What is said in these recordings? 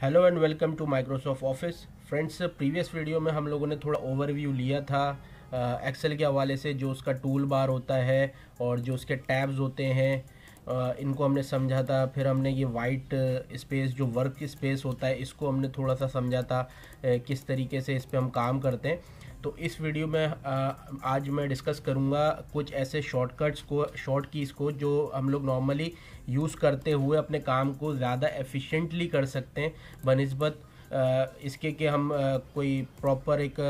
Hello and welcome to Microsoft office. Friends, previous video में हम लोगों ने थोड़ा ओवरव्यू लिया था एक्सेल के हवाले से, जो उसका टूल बार होता है और जो उसके टैब्स होते हैं इनको हमने समझा था। फिर हमने ये वाइट स्पेस जो वर्क स्पेस होता है इसको हमने थोड़ा सा समझा था, किस तरीके से इस पे हम काम करते हैं। तो इस वीडियो में आज मैं डिस्कस करूंगा कुछ ऐसे शॉर्टकट्स को, शॉर्ट कीज़ को, जो हम लोग नॉर्मली यूज़ करते हुए अपने काम को ज़्यादा एफिशिएंटली कर सकते हैं बनिस्बत इसके कि हम कोई प्रॉपर एक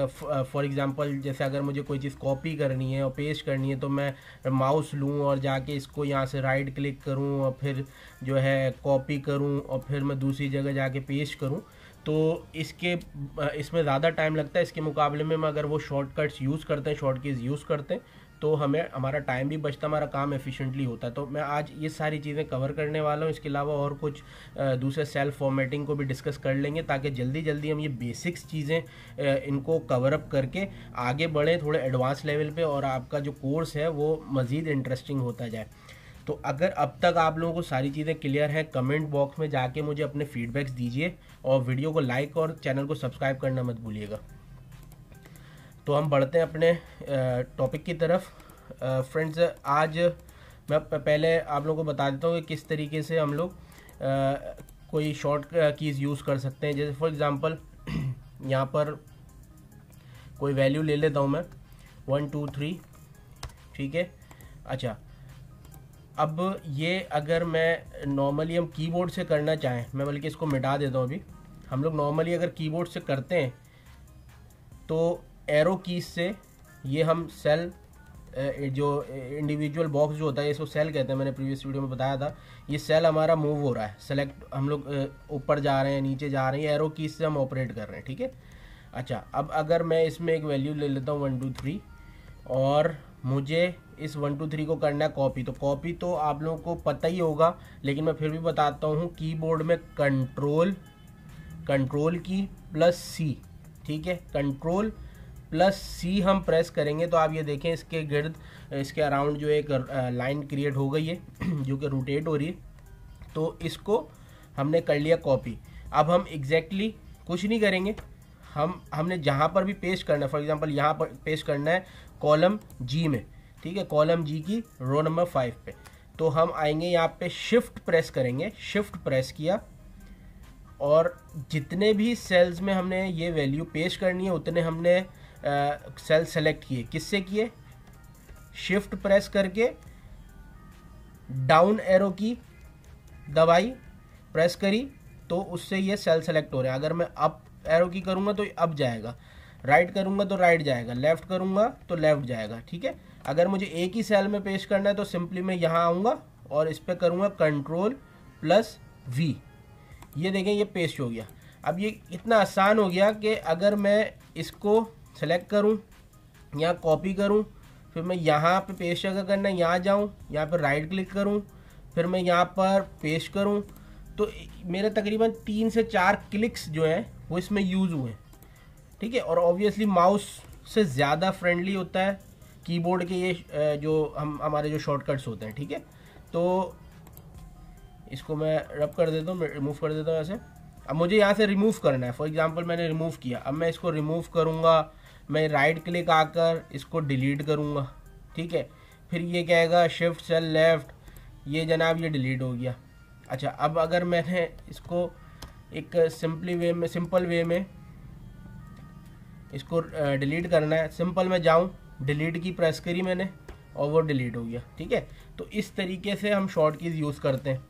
फॉर एग्जांपल जैसे अगर मुझे कोई चीज़ कॉपी करनी है और पेस्ट करनी है तो मैं माउस लूँ और जाके इसको यहाँ से राइट क्लिक करूँ और फिर जो है कॉपी करूँ और फिर मैं दूसरी जगह जाके पेस्ट करूँ, तो इसमें ज़्यादा टाइम लगता है। इसके मुकाबले में अगर वो शॉर्टकट्स यूज़ करते हैं, शॉर्ट कीज़ यूज़ करते हैं, तो हमारा टाइम भी बचता, हमारा काम एफिशिएंटली होता है। तो मैं आज ये सारी चीज़ें कवर करने वाला हूँ। इसके अलावा और कुछ दूसरे सेल्फ फॉर्मेटिंग को भी डिस्कस कर लेंगे ताकि जल्दी जल्दी हम ये बेसिक्स चीज़ें इनको कवर अप करके आगे बढ़ें थोड़े एडवांस लेवल पे, और आपका जो कोर्स है वो मज़ीद इंटरेस्टिंग होता जाए। तो अगर अब तक आप लोगों को सारी चीज़ें क्लियर हैं, कमेंट बॉक्स में जाके मुझे अपने फीडबैक्स दीजिए और वीडियो को लाइक और चैनल को सब्सक्राइब करना मत भूलिएगा। तो हम बढ़ते हैं अपने टॉपिक की तरफ। फ्रेंड्स, आज मैं पहले आप लोगों को बता देता हूँ कि किस तरीके से हम लोग कोई शॉर्ट कीज़ यूज़ कर सकते हैं। जैसे फॉर एग्ज़ाम्पल यहाँ पर कोई वैल्यू ले लेता हूँ मैं 1 2 3, ठीक है। अच्छा, अब ये अगर मैं नॉर्मली हम कीबोर्ड से करना चाहें, मैं बल्कि इसको मिटा देता हूँ। अभी हम लोग नॉर्मली अगर कीबोर्ड से करते हैं तो एरो कीज से ये हम सेल जो इंडिविजुअल बॉक्स जो होता है इसको सेल कहते हैं, मैंने प्रीवियस वीडियो में बताया था। ये सेल हमारा मूव हो रहा है, सेलेक्ट हम लोग ऊपर जा रहे हैं, नीचे जा रहे हैं, एरो कीज से हम ऑपरेट कर रहे हैं, ठीक है। अच्छा, अब अगर मैं इसमें एक वैल्यू ले लेता हूँ 1 2 3 और मुझे इस 1 2 3 को करना है कॉपी, तो कॉपी तो आप लोगों को पता ही होगा, लेकिन मैं फिर भी बताता हूँ। कीबोर्ड में कंट्रोल की प्लस सी, ठीक है, कंट्रोल प्लस सी हम प्रेस करेंगे तो आप ये देखें इसके गिर्द, इसके अराउंड जो एक लाइन क्रिएट हो गई है जो कि रोटेट हो रही है। तो इसको हमने कर लिया कॉपी। अब हम एग्जैक्टली कुछ नहीं करेंगे, हमने जहाँ पर भी पेस्ट करना है, फॉर एग्जांपल यहाँ पर पेस्ट करना है कॉलम जी में, ठीक है, कॉलम जी की रो नंबर 5 पे, तो हम आएंगे यहाँ पे शिफ्ट प्रेस करेंगे। शिफ्ट प्रेस किया और जितने भी सेल्स में हमने ये वैल्यू पेस्ट करनी है उतने हमने सेल सेलेक्ट किए। किससे किए? शिफ्ट प्रेस करके डाउन एरो की दबाई, प्रेस करी तो उससे ये सेल सेलेक्ट हो रहे हैं। अगर मैं अप एरो की करूँगा तो अप जाएगा, राइट करूँगा तो राइट जाएगा, लेफ़्ट करूँगा तो लेफ़्ट जाएगा, ठीक है। अगर मुझे एक ही सेल में पेस्ट करना है तो सिंपली मैं यहाँ आऊँगा और इस पर करूँगा कंट्रोल प्लस वी, ये देखें ये पेस्ट हो गया। अब ये इतना आसान हो गया कि अगर मैं इसको सेलेक्ट करूँ, यहाँ कॉपी करूँ, फिर मैं यहाँ पे पेस्ट अगर करना है यहाँ जाऊँ, यहाँ पर राइट क्लिक करूँ, फिर मैं यहाँ पर पेस्ट करूँ, तो मेरे तकरीबन 3 से 4 क्लिक्स जो हैं वो इसमें यूज़ हुए हैं, ठीक है। और ऑब्वियसली माउस से ज़्यादा फ्रेंडली होता है कीबोर्ड के ये जो हमारे जो शॉर्टकट्स होते हैं, ठीक है। तो इसको मैं रब कर देता हूँ, रिमूव कर देता हूँ ऐसे। अब मुझे यहाँ से रिमूव करना है, फॉर एग्जांपल मैंने रिमूव किया, अब मैं इसको रिमूव करूँगा, मैं राइट क्लिक आकर इसको डिलीट करूँगा, ठीक है। फिर ये कहेगा शिफ्ट सेल लेफ़्ट, ये जनाब ये डिलीट हो गया। अच्छा, अब अगर मैंने इसको एक सिंपल वे में इसको डिलीट करना है, सिंपल में जाऊँ, डिलीट की प्रेस करी मैंने और वो डिलीट हो गया, ठीक है। तो इस तरीके से हम शॉर्ट कीज़ यूज़ करते हैं।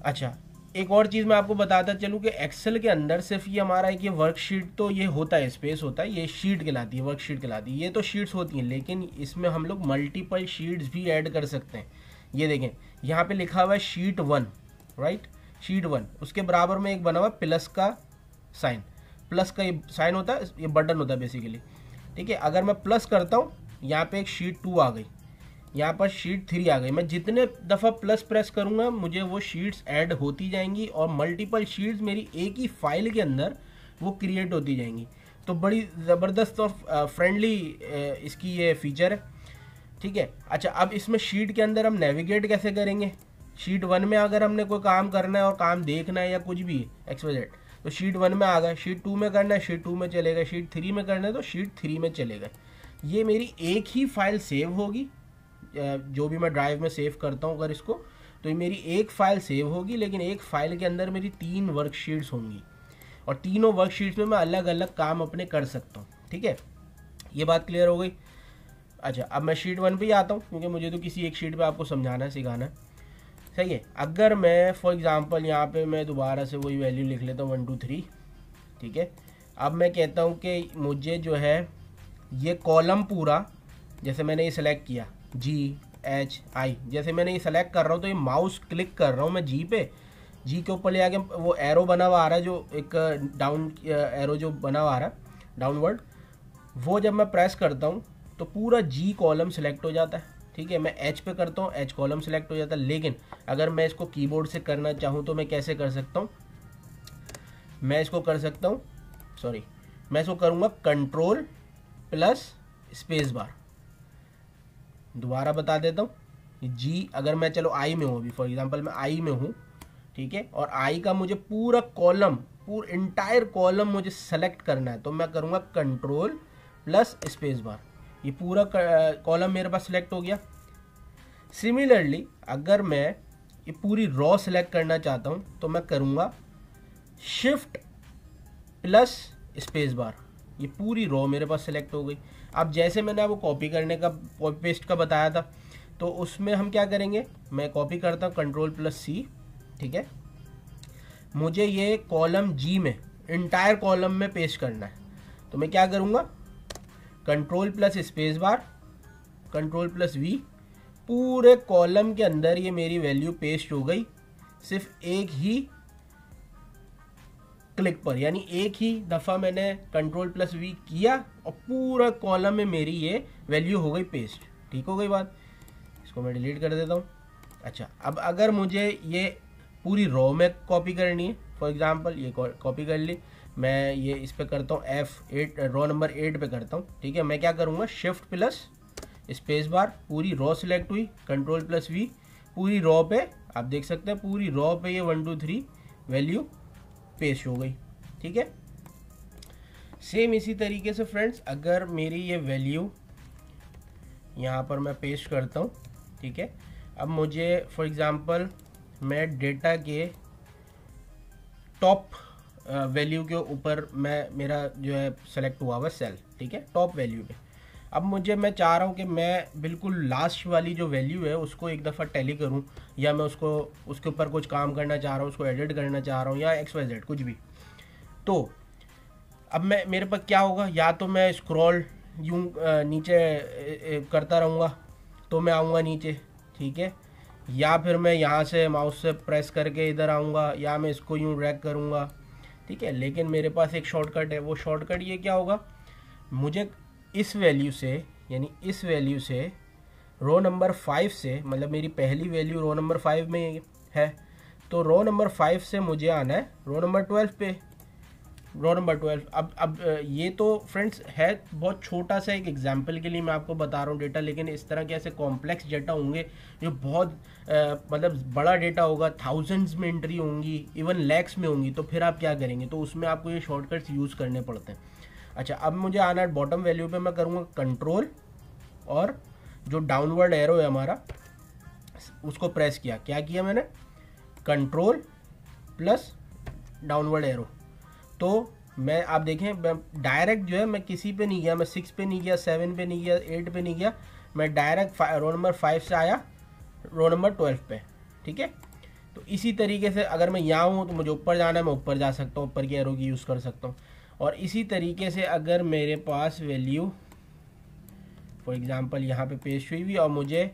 अच्छा, एक और चीज़ मैं आपको बताता चलूँ कि एक्सेल के अंदर सिर्फ ये हमारा एक ये वर्कशीट तो ये होता है, स्पेस होता है, ये शीट कहलाती है, वर्कशीट कहलाती है। ये तो शीट्स होती हैं, लेकिन इसमें हम लोग मल्टीपल शीट्स भी ऐड कर सकते हैं। ये देखें यहाँ पे लिखा हुआ है शीट 1, राइट, शीट 1, उसके बराबर में एक बना हुआ प्लस का साइन, प्लस का ये साइन होता है, ये बटन होता है बेसिकली, ठीक है। अगर मैं प्लस करता हूँ यहाँ पे एक शीट 2 आ गई, यहाँ पर शीट 3 आ गई। मैं जितने दफ़ा प्लस प्रेस करूँगा मुझे वो शीट्स ऐड होती जाएंगी और मल्टीपल शीट्स मेरी एक ही फाइल के अंदर वो क्रिएट होती जाएंगी। तो बड़ी ज़बरदस्त और फ्रेंडली इसकी ये फीचर है, ठीक है। अच्छा, अब इसमें शीट के अंदर हम नेविगेट कैसे करेंगे? शीट 1 में अगर हमने कोई काम करना है और काम देखना है या कुछ भी XYZ, तो शीट 1 में आ गए, शीट 2 में करना है शीट 2 में चले गए, शीट 3 में करना है तो शीट 3 में चले गए। ये मेरी एक ही फाइल सेव होगी, जो भी मैं ड्राइव में सेव करता हूँ अगर इसको, तो ये मेरी एक फाइल सेव होगी, लेकिन एक फाइल के अंदर मेरी 3 वर्कशीट्स होंगी और तीनों वर्कशीट्स में मैं अलग अलग काम अपने कर सकता हूँ। ठीक है, ये बात क्लियर हो गई। अच्छा, अब मैं शीट 1 पे ही आता हूँ, क्योंकि मुझे तो किसी एक शीट पे आपको समझाना है, सिखाना है। सही है, अगर मैं फॉर एग्जांपल यहाँ पे मैं दोबारा से वही वैल्यू लिख लेता हूँ 1 2 3। ठीक है, अब मैं कहता हूँ कि मुझे जो है ये कॉलम पूरा, जैसे मैंने ये सेलेक्ट किया GHI, जैसे मैंने ये सेलेक्ट कर रहा हूँ तो ये माउस क्लिक कर रहा हूँ मैं जी पे, जी के ऊपर ले आके वो एरो बना हुआ आ रहा है, जो एक डाउन एरो जो बना हुआ आ रहा है डाउनवर्ड, वो जब मैं प्रेस करता हूँ तो पूरा G कॉलम सेलेक्ट हो जाता है। ठीक है, मैं H पे करता हूँ, H कॉलम सेलेक्ट हो जाता है। लेकिन अगर मैं इसको कीबोर्ड से करना चाहूँ तो मैं कैसे कर सकता हूँ, मैं इसको कर सकता हूँ, सॉरी, मैं इसको करूँगा कंट्रोल प्लस स्पेस बार। दोबारा बता देता हूँ, जी अगर मैं चलो I में हूँ, अभी फॉर एग्जांपल मैं I में हूँ, ठीक है, और I का मुझे पूरा कॉलम, पूरा इंटायर कॉलम मुझे सेलेक्ट करना है, तो मैं करूँगा कंट्रोल प्लस स्पेस बार। ये पूरा कॉलम मेरे पास सिलेक्ट हो गया। सिमिलरली अगर मैं ये पूरी रॉ सेलेक्ट करना चाहता हूँ तो मैं करूँगा शिफ्ट प्लस स्पेस बार, ये पूरी रॉ मेरे पास सिलेक्ट हो गई। अब जैसे मैंने आपको कॉपी करने का, कॉपी पेस्ट का बताया था, तो उसमें हम क्या करेंगे, मैं कॉपी करता हूँ कंट्रोल प्लस C। ठीक है, मुझे ये कॉलम G में इंटायर कॉलम में पेस्ट करना है, तो मैं क्या करूँगा control plus space bar, control plus V, पूरे कॉलम के अंदर ये मेरी वैल्यू पेस्ट हो गई सिर्फ एक ही क्लिक पर, यानी एक ही दफ़ा मैंने कंट्रोल प्लस V किया और पूरा कॉलम में मेरी ये वैल्यू हो गई पेस्ट। ठीक हो गई बात, इसको मैं डिलीट कर देता हूँ। अच्छा, अब अगर मुझे ये पूरी रॉ में कॉपी करनी है, फॉर एग्जांपल ये कॉपी कर ली, मैं ये इस पे करता हूँ F8, रॉ नंबर 8 पे करता हूँ। ठीक है, मैं क्या करूँगा शिफ्ट प्लस स्पेस बार, पूरी रॉ सिलेक्ट हुई, कंट्रोल प्लस V, पूरी रॉ पे आप देख सकते हैं पूरी रॉ पे ये 1 2 3 वैल्यू पेस्ट हो गई। ठीक है, सेम इसी तरीके से फ्रेंड्स, अगर मेरी ये वैल्यू यहाँ पर मैं पेस्ट करता हूँ, ठीक है, अब मुझे फॉर एग्जांपल मैं डेटा के टॉप वैल्यू के ऊपर मेरा जो है सेलेक्ट हुआ हुआ सेल, ठीक है, टॉप वैल्यू पे। अब मैं चाह रहा हूँ कि मैं बिल्कुल लास्ट वाली जो वैल्यू है उसको एक दफ़ा टैली करूँ, या मैं उसके ऊपर कुछ काम करना चाह रहा हूँ, उसको एडिट करना चाह रहा हूँ, या XYZ कुछ भी। तो अब मेरे पास क्या होगा, या तो मैं स्क्रॉल यूँ नीचे करता रहूँगा तो मैं आऊँगा नीचे, ठीक है, या फिर मैं यहाँ से माउस से प्रेस करके इधर आऊँगा, या मैं इसको यूँ ड्रैग करूँगा। ठीक है, लेकिन मेरे पास एक शॉर्टकट है, वो शॉर्टकट ये क्या होगा, मुझे इस वैल्यू से, यानी इस वैल्यू से रो नंबर 5 से, मतलब मेरी पहली वैल्यू रो नंबर 5 में है, तो रो नंबर 5 से मुझे आना है रो नंबर 12 पे, रो नंबर 12। अब ये तो फ्रेंड्स है बहुत छोटा सा एक एग्जांपल के लिए मैं आपको बता रहा हूँ डेटा, लेकिन इस तरह के ऐसे कॉम्प्लेक्स डेटा होंगे जो बहुत मतलब बड़ा डेटा होगा, थाउजेंड्स में एंट्री होंगी, इवन लैक्स में होंगी, तो फिर आप क्या करेंगे, तो उसमें आपको ये शॉर्टकट्स यूज़ करने पड़ते हैं। अच्छा, अब मुझे आना है बॉटम वैल्यू पे, मैं करूँगा कंट्रोल और जो डाउनवर्ड एरो है हमारा उसको प्रेस किया, क्या किया मैंने, कंट्रोल प्लस डाउनवर्ड एरो। तो मैं आप देखें डायरेक्ट जो है मैं किसी पे नहीं गया, मैं 6 पे नहीं गया, 7 पे नहीं गया, 8 पे नहीं गया, मैं डायरेक्ट रो नंबर 5 से आया रो नंबर 12 पे। ठीक है, तो इसी तरीके से अगर मैं यहाँ हूँ तो मुझे ऊपर जाना है, मैं ऊपर जा सकता हूँ, ऊपर की एरो की यूज़ कर सकता हूँ। और इसी तरीके से अगर मेरे पास वैल्यू फॉर एग्जांपल यहाँ पे पेस्ट हुई और मुझे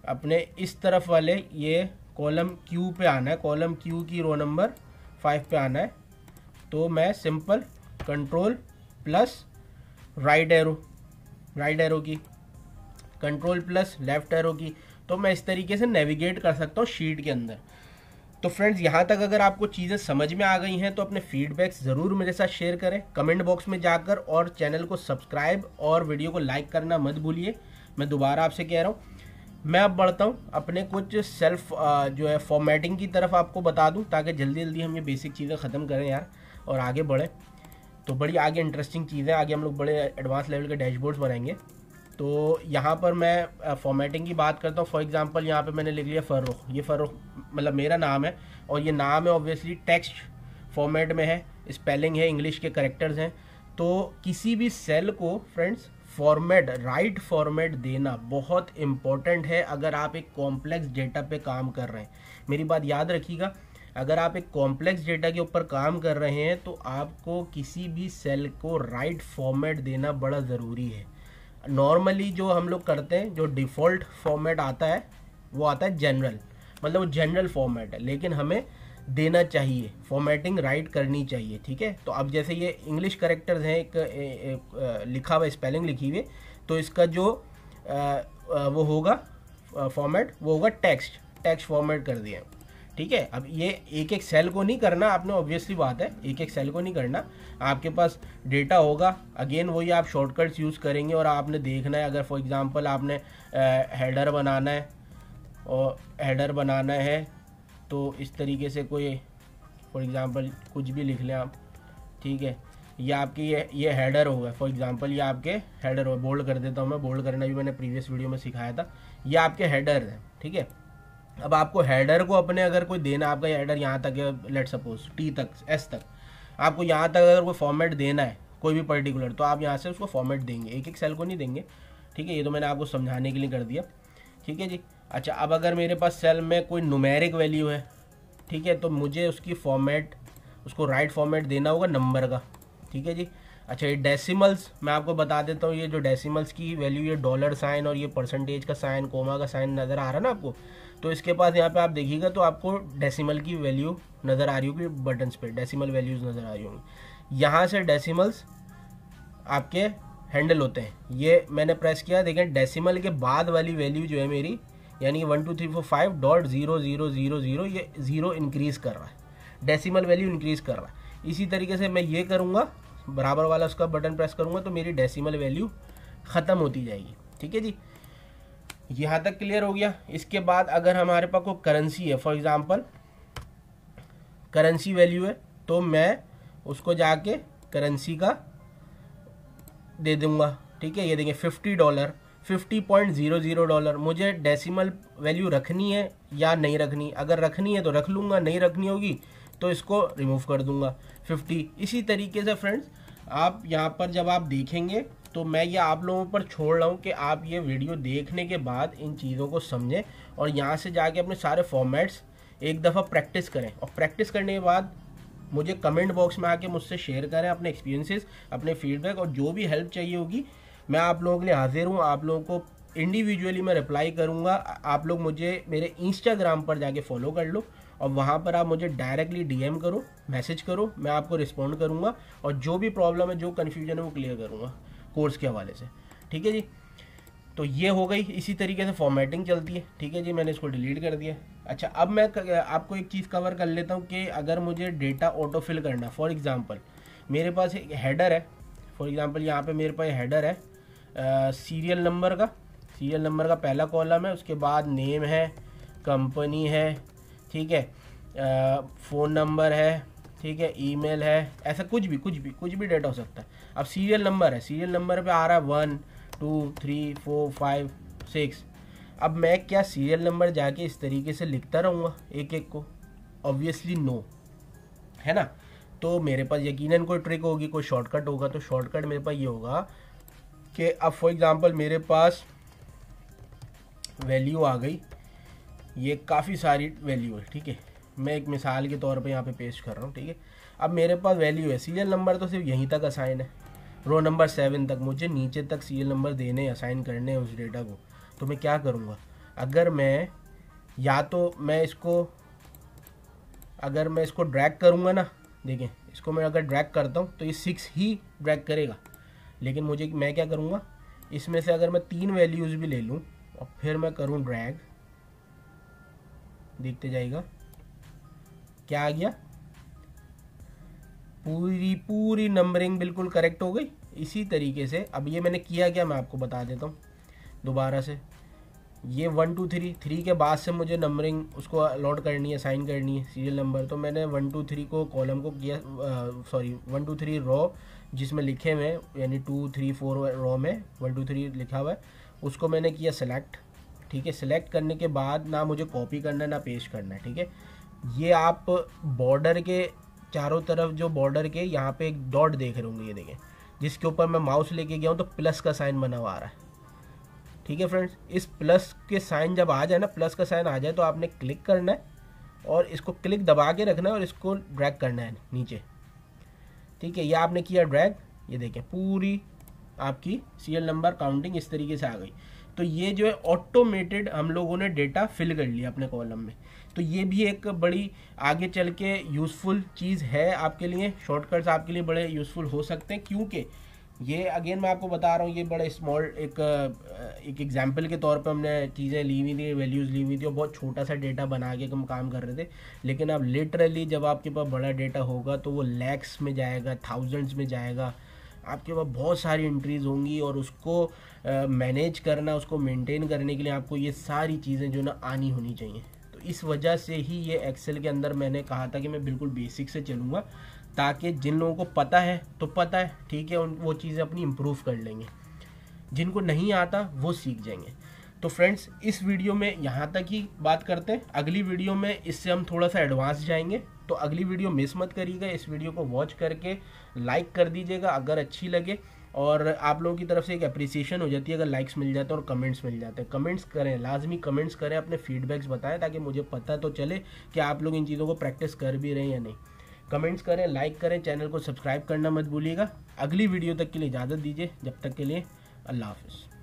अपने इस तरफ वाले ये कॉलम Q पे आना है, कॉलम Q की रो नंबर 5 पे आना है, तो मैं simple control plus right arrow की, कंट्रोल प्लस लेफ्ट एरो की, तो मैं इस तरीके से नेविगेट कर सकता हूँ शीट के अंदर। तो फ्रेंड्स, यहाँ तक अगर आपको चीज़ें समझ में आ गई हैं तो अपने फीडबैक्स ज़रूर मेरे साथ शेयर करें कमेंट बॉक्स में जाकर, और चैनल को सब्सक्राइब और वीडियो को लाइक करना मत भूलिए। मैं दोबारा आपसे कह रहा हूँ, मैं अब बढ़ता हूँ अपने कुछ सेल्फ जो है फॉर्मेटिंग की तरफ आपको बता दूँ, ताकि जल्दी जल्दी हम ये बेसिक चीज़ें ख़त्म करें यार और आगे बढ़ें। तो बड़ी आगे इंटरेस्टिंग चीज़ें, आगे हम लोग बड़े एडवांस लेवल के डैशबोर्ड्स बनाएंगे। तो यहाँ पर मैं फॉर्मेटिंग की बात करता हूँ। फॉर एग्जांपल यहाँ पे मैंने लिख लिया फ़र्रुख, ये फ़र्रुख मतलब मेरा नाम है, और ये नाम है ऑब्वियसली टेक्स्ट फॉर्मेट में है, स्पेलिंग है, इंग्लिश के करेक्टर्स हैं। तो किसी भी सेल को फ्रेंड्स फॉर्मेट, राइट फॉर्मेट देना बहुत इम्पॉर्टेंट है अगर आप एक कॉम्प्लेक्स डेटा पे काम कर रहे हैं। मेरी बात याद रखिएगा, अगर आप एक कॉम्प्लेक्स डेटा के ऊपर काम कर रहे हैं तो आपको किसी भी सेल को राइट फॉर्मेट देना बड़ा ज़रूरी है। नॉर्मली जो हम लोग करते हैं, जो डिफ़ॉल्ट फॉर्मेट आता है वो आता है जनरल, मतलब वो जनरल फॉर्मेट है, लेकिन हमें देना चाहिए, फॉर्मेटिंग राइट करनी चाहिए, ठीक है। तो अब जैसे ये इंग्लिश करेक्टर्स हैं, एक लिखा हुआ स्पेलिंग लिखी हुई, तो इसका जो वो होगा फॉर्मेट, वो होगा टेक्स्ट फॉर्मेट कर दिया, ठीक है। अब ये एक एक सेल को नहीं करना आपने, ऑब्वियसली बात है, एक एक सेल को नहीं करना। आपके पास डेटा होगा, अगेन वही आप शॉर्टकट्स यूज़ करेंगे और आपने देखना है, अगर फॉर एग्जांपल आपने हेडर बनाना है और हेडर बनाना है तो इस तरीके से कोई फॉर एग्जांपल कुछ भी लिख लें आप, ठीक है। ये आपकी ये हेडर होगा, फॉर एग्जांपल ये आपके हेडर हो, बोल्ड कर देता हूँ मैं, बोल्ड करना भी मैंने प्रीवियस वीडियो में सिखाया था। ये आपके हेडर हैं, ठीक है। अब आपको हेडर को अपने अगर कोई देना, आपका हेडर यहाँ तक है, लेट सपोज टी तक, एस तक, आपको यहाँ तक अगर कोई फॉर्मेट देना है कोई भी पर्टिकुलर, तो आप यहाँ से उसको फॉर्मेट देंगे, एक एक सेल को नहीं देंगे, ठीक है। ये तो मैंने आपको समझाने के लिए कर दिया, ठीक है जी। अच्छा, अब अगर मेरे पास सेल में कोई न्यूमेरिक वैल्यू है, ठीक है, तो मुझे उसकी फॉर्मेट, उसको राइट फॉर्मेट देना होगा नंबर का, ठीक है जी। अच्छा, ये डेसिमल्स मैं आपको बता देता हूँ, ये जो डेसिमल्स की वैल्यू, ये डॉलर साइन और ये परसेंटेज का साइन, कोमा का साइन नज़र आ रहा है ना आपको, तो इसके पास यहाँ पे आप देखिएगा तो आपको डेसिमल की वैल्यू नज़र आ रही होगी, बटन्स पे डेसिमल वैल्यूज़ नज़र आ रही होंगी। यहाँ से डेसिमल्स आपके हैंडल होते हैं, ये मैंने प्रेस किया, देखें डेसिमल के बाद वाली वैल्यू जो है मेरी, यानी 1 2 3 4 5.0000, ये 0 इंक्रीज़ कर रहा है, डेसिमल वैल्यू इंक्रीज़ कर रहा है। इसी तरीके से मैं ये करूँगा, बराबर वाला उसका बटन प्रेस करूँगा तो मेरी डेसिमल वैल्यू ख़त्म होती जाएगी, ठीक है जी। यहाँ तक क्लियर हो गया। इसके बाद अगर हमारे पास कोई करेंसी है, फॉर एग्जांपल करेंसी वैल्यू है, तो मैं उसको जाके करेंसी का दे दूँगा, ठीक है। ये देंगे $50, $50.00। मुझे डेसिमल वैल्यू रखनी है या नहीं रखनी, अगर रखनी है तो रख लूँगा, नहीं रखनी होगी तो इसको रिमूव कर दूँगा 50। इसी तरीके से फ्रेंड्स आप यहाँ पर जब आप देखेंगे तो मैं ये आप लोगों पर छोड़ रहा हूँ कि आप ये वीडियो देखने के बाद इन चीज़ों को समझें और यहाँ से जाके अपने सारे फॉर्मेट्स एक दफ़ा प्रैक्टिस करें, और प्रैक्टिस करने के बाद मुझे कमेंट बॉक्स में आके मुझसे शेयर करें अपने एक्सपीरियंसेस, अपने फीडबैक, और जो भी हेल्प चाहिए होगी मैं आप लोगों के लिए हाजिर हूँ। आप लोगों को इंडिविजुअली मैं रिप्लाई करूँगा। आप लोग मुझे मेरे इंस्टाग्राम पर जाके फॉलो कर लो और वहाँ पर आप मुझे डायरेक्टली डीएम करो, मैसेज करो, मैं आपको रिस्पॉन्ड करूँगा और जो भी प्रॉब्लम है, जो कन्फ्यूजन है वो क्लियर करूँगा कोर्स के हवाले से, ठीक है जी। तो ये हो गई, इसी तरीके से फॉर्मेटिंग चलती है, ठीक है जी। मैंने इसको डिलीट कर दिया। अच्छा, अब मैं आपको एक चीज़ कवर कर लेता हूँ कि अगर मुझे डेटा ऑटो फिल करना, फॉर एग्जांपल मेरे पास एक हेडर है, फॉर एग्जांपल यहाँ पे मेरे पास हेडर है सीरियल नंबर का पहला कॉलम है, उसके बाद नेम है, कंपनी है, ठीक है, फ़ोन नंबर है, ठीक है, ईमेल है, ऐसा कुछ भी डेटा हो सकता है। अब सीरियल नंबर है, सीरियल नंबर पे आ रहा है 1 2 3 4 5 6। अब मैं क्या सीरियल नंबर जाके इस तरीके से लिखता रहूँगा एक एक को? ऑब्वियसली नो, है ना। तो मेरे पास यकीनन कोई ट्रिक होगी, कोई शॉर्टकट होगा। तो शॉर्टकट मेरे पास ये होगा कि अब फॉर एग्जांपल मेरे पास वैल्यू आ गई, ये काफ़ी सारी वैल्यू है, ठीक है। मैं एक मिसाल के तौर पे यहाँ पे पेस्ट कर रहा हूँ, ठीक है। अब मेरे पास वैल्यू है, सीरियल नंबर तो सिर्फ यहीं तक असाइन है, रो नंबर 7 तक, मुझे नीचे तक सीरियल नंबर देने, असाइन करने हैं उस डेटा को। तो मैं क्या करूँगा, अगर मैं या तो मैं इसको, अगर मैं इसको ड्रैग करूँगा ना, देखें इसको मैं अगर ड्रैग करता हूँ तो ये 6 ही ड्रैग करेगा, लेकिन मैं क्या करूँगा, इसमें से अगर मैं 3 वैल्यूज़ भी ले लूँ और फिर मैं करूँ ड्रैग, देखते जाइएगा क्या आ गया, पूरी नंबरिंग बिल्कुल करेक्ट हो गई। इसी तरीके से अब ये मैंने किया क्या, मैं आपको बता देता हूँ दोबारा से। ये 1 2 3 3 के बाद से मुझे नंबरिंग उसको अलॉट करनी है, साइन करनी है सीरियल नंबर। तो मैंने 1 2 3 को कॉलम को किया, 1 2 3 रो जिसमें लिखे हुए यानी 2 3 4 रो में 1 2 3 लिखा हुआ है, उसको मैंने किया सेलेक्ट। ठीक है, सेलेक्ट करने के बाद ना मुझे कॉपी करना है ना पेस्ट करना है। ठीक है, ये आप बॉर्डर के चारों तरफ जो बॉर्डर के यहाँ पे एक डॉट देख रहे होंगे, ये देखें, जिसके ऊपर मैं माउस लेके गया हूँ तो प्लस का साइन बना हुआ आ रहा है। ठीक है फ्रेंड्स, इस प्लस के साइन जब आ जाए ना, प्लस का साइन आ जाए तो आपने क्लिक करना है और इसको क्लिक दबा के रखना है और इसको ड्रैग करना है नीचे। ठीक है, ये आपने किया ड्रैग, ये देखें पूरी आपकी सीरियल नंबर काउंटिंग इस तरीके से आ गई। तो ये जो है ऑटोमेटेड हम लोगों ने डेटा फिल कर लिया अपने कॉलम में। तो ये भी एक बड़ी आगे चल के यूज़फुल चीज़ है आपके लिए, शॉर्टकट्स आपके लिए बड़े यूज़फुल हो सकते हैं, क्योंकि ये अगेन मैं आपको बता रहा हूँ, ये बड़े स्मॉल एक एग्जांपल के तौर पे हमने चीज़ें ली हुई थी, वैल्यूज़ ली हुई थी और बहुत छोटा सा डेटा बना के हम काम कर रहे थे। लेकिन अब लिटरली जब आपके पास बड़ा डेटा होगा तो वो लैक्स में जाएगा, थाउजेंड्स में जाएगा, आपके पास बहुत सारी एंट्रीज होंगी और उसको मैनेज करना, उसको मेंटेन करने के लिए आपको ये सारी चीज़ें जो ना आनी होनी चाहिए। तो इस वजह से ही ये एक्सेल के अंदर मैंने कहा था कि मैं बिल्कुल बेसिक से चलूँगा, ताकि जिन लोगों को पता है तो पता है, ठीक है, उन वो चीज़ें अपनी इम्प्रूव कर लेंगे, जिनको नहीं आता वो सीख जाएंगे। तो फ्रेंड्स, इस वीडियो में यहाँ तक ही बात करते हैं, अगली वीडियो में इससे हम थोड़ा सा एडवांस जाएंगे। तो अगली वीडियो मिस मत करिएगा, इस वीडियो को वॉच करके लाइक कर दीजिएगा अगर अच्छी लगे, और आप लोगों की तरफ से एक अप्रिसिएशन हो जाती है अगर लाइक्स मिल जाते हैं और कमेंट्स मिल जाते हैं। कमेंट्स करें, लाजमी कमेंट्स करें, अपने फीडबैक्स बताएं ताकि मुझे पता तो चले कि आप लोग इन चीज़ों को प्रैक्टिस कर भी रहे हैं या नहीं। कमेंट्स करें, लाइक करें, चैनल को सब्सक्राइब करना मत भूलिएगा। अगली वीडियो तक के लिए इजाज़त दीजिए, जब तक के लिए अल्लाह हाफ़िज़।